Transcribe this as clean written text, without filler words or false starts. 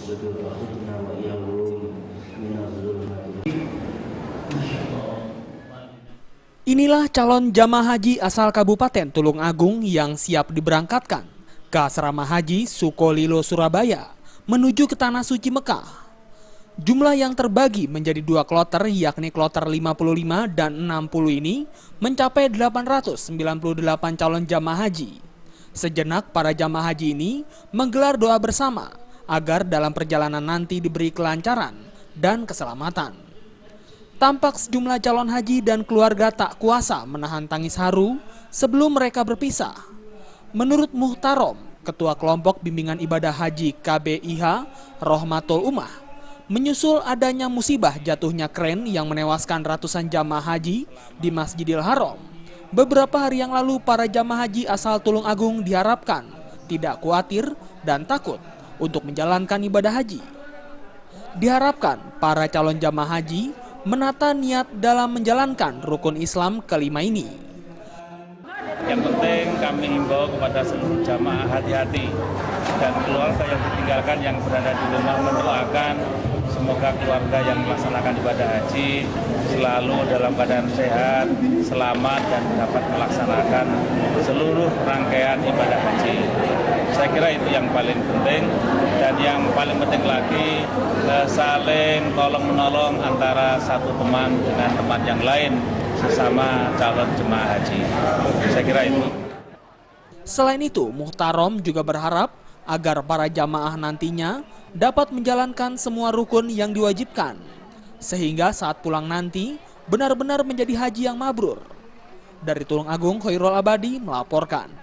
الصدور وأخذنا وإياهم من الظلمات. Inilah calon jamaah haji asal Kabupaten Tulungagung yang siap diberangkatkan ke Asrama Haji Sukolilo Surabaya menuju ke Tanah Suci Mekah. Jumlah yang terbagi menjadi dua kloter, yakni kloter 55 dan 60 ini mencapai 898 calon jamaah haji. Sejenak para jamaah haji ini menggelar doa bersama agar dalam perjalanan nanti diberi kelancaran dan keselamatan. Tampak sejumlah calon haji dan keluarga tak kuasa menahan tangis haru sebelum mereka berpisah. Menurut Muhtarom, Ketua Kelompok Bimbingan Ibadah Haji KBIH Rohmatul Ummah, menyusul adanya musibah jatuhnya kren yang menewaskan ratusan jamaah haji di Masjidil Haram, beberapa hari yang lalu para jamaah haji asal Tulungagung diharapkan tidak khawatir dan takut untuk menjalankan ibadah haji. Diharapkan para calon jamaah haji menata niat dalam menjalankan rukun Islam kelima ini. Yang penting kami himbau kepada seluruh jamaah hati-hati dan keluarga yang ditinggalkan yang berada di rumah, mendoakan semoga keluarga yang melaksanakan ibadah haji selalu dalam keadaan sehat, selamat dan dapat melaksanakan seluruh rangkaian ibadah haji. Saya kira itu yang paling penting, dan yang paling penting lagi saling tolong-menolong antara satu teman dengan teman yang lain sesama calon jemaah haji. Saya kira itu. Selain itu, Muhtarom juga berharap agar para jamaah nantinya dapat menjalankan semua rukun yang diwajibkan, sehingga saat pulang nanti benar-benar menjadi haji yang mabrur. Dari Tulungagung, Khairul Abadi melaporkan.